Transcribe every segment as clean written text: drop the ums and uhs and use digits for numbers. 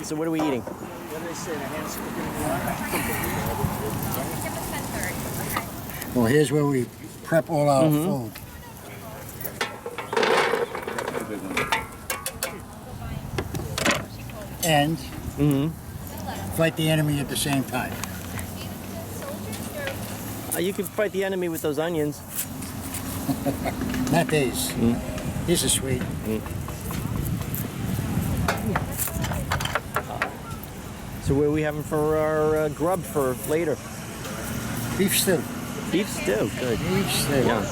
So what are we eating? Well, here's where we prep all our food. And fight the enemy at the same time. You can fight the enemy with those onions. Not these. These are sweet. So what are we having for our grub for later? Beef stew. Beef stew, good. Beef stew. Yeah.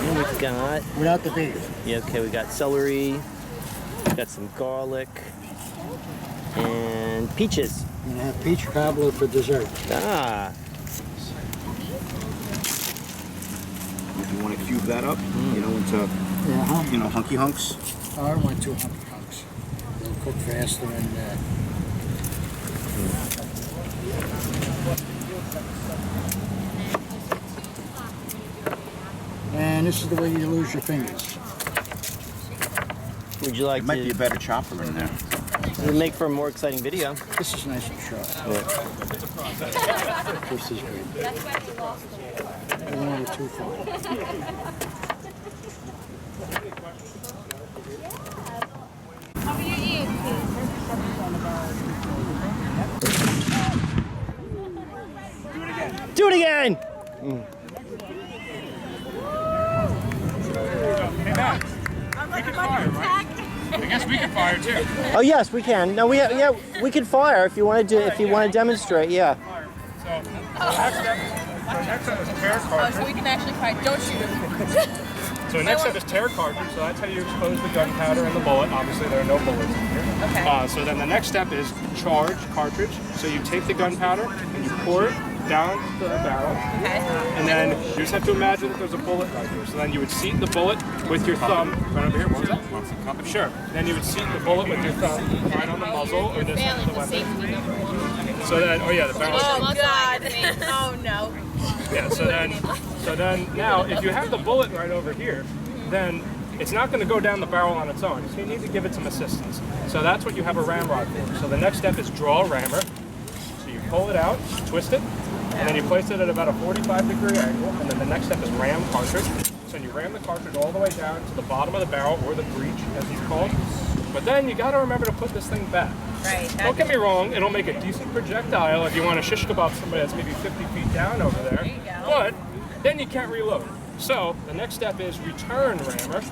And we've got, Without the beef. yeah, okay, we got celery, got some garlic, and peaches. We're gonna have peach cobbler for dessert. Ah, If you want to cube that up, you know, into hunky hunks. Oh, I don't want 2 hunks. They'll cook faster and and this is the way you lose your fingers. would you like There might be a to better chopper in there. make for a more exciting video? This is nice and sharp. This is good. I don't want it too far. How are you eating? Do it again! Hey Matt, we can fire, right? I guess we can fire too. Oh yes, we can. No, we we can fire if you want to do if you want to demonstrate. Yeah. So next step is tear Oh, cartridge. so we can actually fight. Don't shoot him. So next step is tear cartridge. So that's how you expose the gunpowder and the bullet. Obviously there are no bullets in here. Okay. So then the next step is charge cartridge. So you take the gunpowder and you pour it down the barrel. Okay. And then you just have to imagine that there's a bullet right here. So then you would seat the bullet with your thumb right over here. What was that? Sure. Then you would seat the bullet with your thumb right on the muzzle or this end of the weapon. So then, oh yeah, the barrel. Oh God. Oh no. Yeah. So then now, if you have the bullet right over here, then it's not going to go down the barrel on its own. So you need to give it some assistance. So that's what you have a ramrod for. So the next step is draw a rammer. So you pull it out, twist it, and then you place it at about a 45-degree angle. And then the next step is ram cartridge. So you ram the cartridge all the way down to the bottom of the barrel, or the breech, as he's called. But then you got to remember to put this thing back. Right. Don't get me wrong, it'll make a decent projectile if you want to shish kebab somebody that's maybe 50 feet down over there. There you go. But then you can't reload. So the next step is return rammer.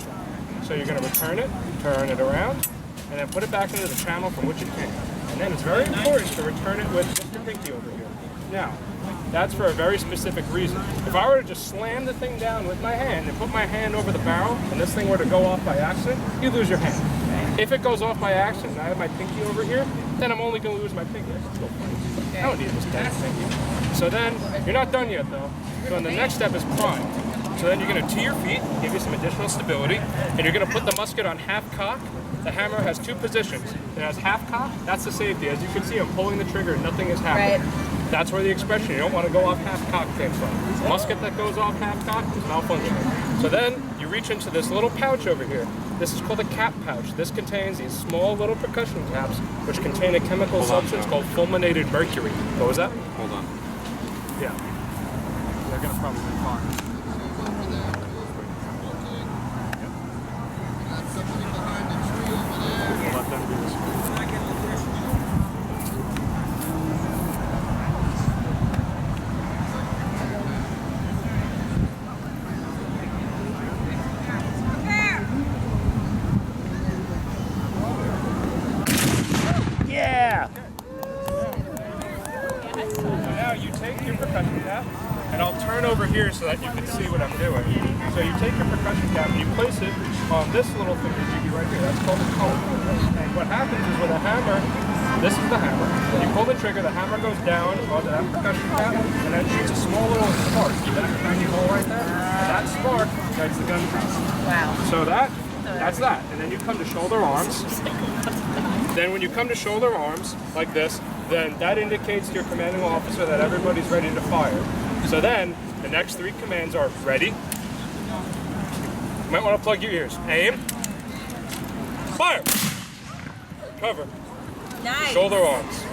So you're going to return it, turn it around, and then put it back into the channel from which it came. And then it's very important to return it with just your pinky over here. Now, that's for a very specific reason. If I were to just slam the thing down with my hand and put my hand over the barrel, and this thing were to go off by accident, you lose your hand. If it goes off by accident and I have my pinky over here, then I'm only going to lose my pinky. I can still fight. I don't need this damn pinky. So then, you're not done yet though. So then the next step is prime. So then you're going to tee your feet, give you some additional stability, and you're going to put the musket on half cock. The hammer has 2 positions. It has half cock, that's the safety. As you can see, I'm pulling the trigger and nothing is happening. Right. That's where the expression, you don't want to go off half cock came from. Musket that goes off half cock is malfunctioning. So then you reach into this little pouch over here. This is called a cap pouch. This contains these small little percussion caps which contain a chemical substance called fulminated mercury. What was that? Hold on. Yeah. They're going to probably fire. Let them do this. Yeah. So now you take your percussion cap, and I'll turn over here so that you can see what I'm doing. So you take your percussion cap and you place it on this little thing right here. That's called a collar. And what happens is with a hammer, this is the hammer. When you pull the trigger, the hammer goes down onto that percussion cap, and then shoots a small little spark. See that tiny hole right there? That spark ignites the gunpowder. Wow. So that's that. And then you come to shoulder arms. Then when you come to shoulder arms, like this, then that indicates to your commanding officer that everybody's ready to fire. So then, the next 3 commands are ready. You might want to plug your ears. Aim. Fire! cover. Nice. Shoulder arms.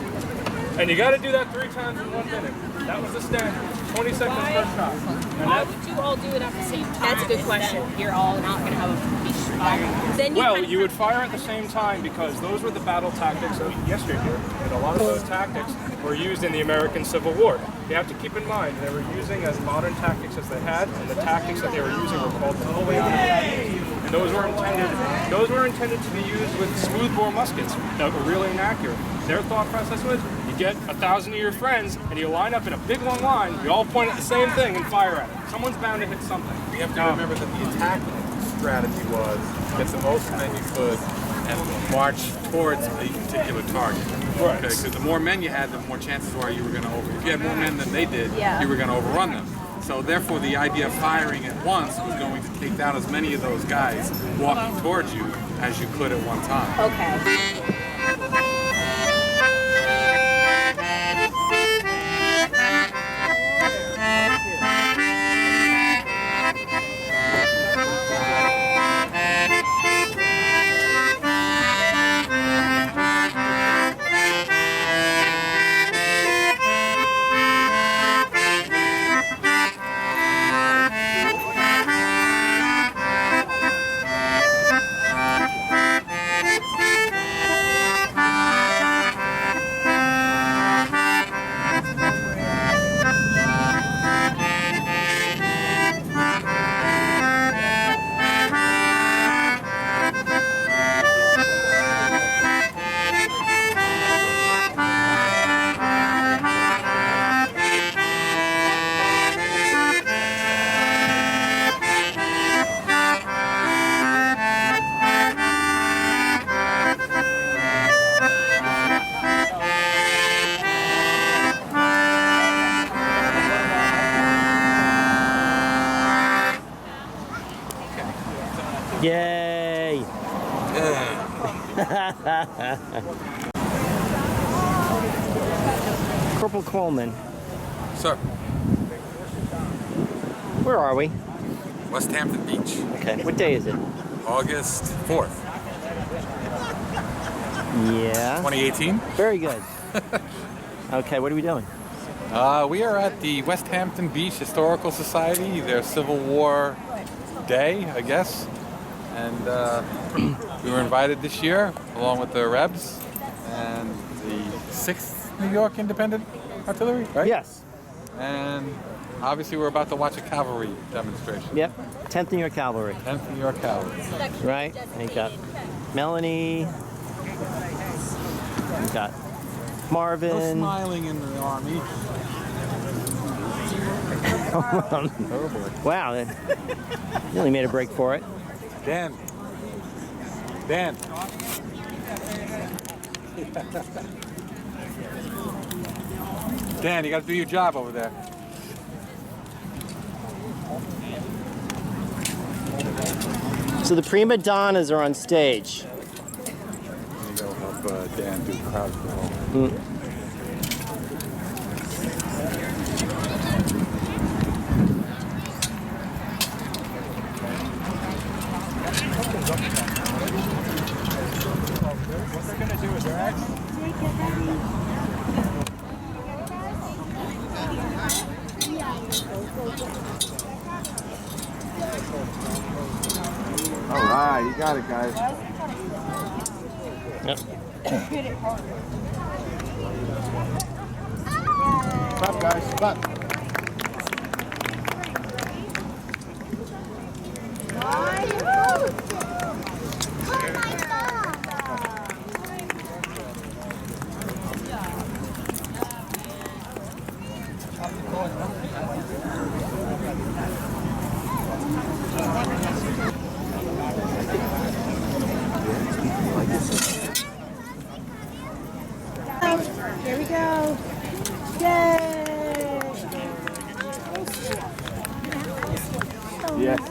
And you got to do that 3 times in 1 minute. That was the standard. 20 seconds per shot. And Why would you all do it at the same time? That's a good question. You're all not going to have a beach fire. Then well, you would fire at the same time because those were the battle tactics of yesteryear. And a lot of those tactics were used in the American Civil War. You have to keep in mind they were using as modern tactics as they had, and the tactics that they were using were called Napoleonic tactics. And those were intended to be used with smoothbore muskets that were really inaccurate. Their thought process was, you get 1,000 of your friends, and you line up in a big long line, you all point at the same thing and fire at it. Someone's bound to hit something. We have to remember that the attack strategy was get the most men you could and march towards a particular target. Right. Okay, because the more men you had, the more chances were you were going to if you had more men than they did, you were going to overrun them. So therefore, the idea of firing at once was going to take down as many of those guys walking towards you as you could at one time. Okay. Yay! Corporal Coleman, Sir, where are we? Westhampton Beach, Okay, what day is it? August 4th, Yeah. 2018. Very good. Okay, what are we doing? We are at the Westhampton Beach Historical Society, their Civil War day, I guess. And we were invited this year, along with the Rebs and the 6th New York Independent Artillery, right? Yes. And obviously we're about to watch a cavalry demonstration. Yep. 10th New York Cavalry. 10th New York Cavalry. Right? And you got Melanie. You got No Marvin. smiling in the army. Oh boy. Wow, you really made a break for it. Dan. Dan. Dan, you got to do your job over there. So the Prima Donnas are on stage. Let me go help Dan do crowd control. What they're going to do is they're actually... All right, you got it, guys. Yep. Stop, guys. Stop. Here we go. Yay! Yes.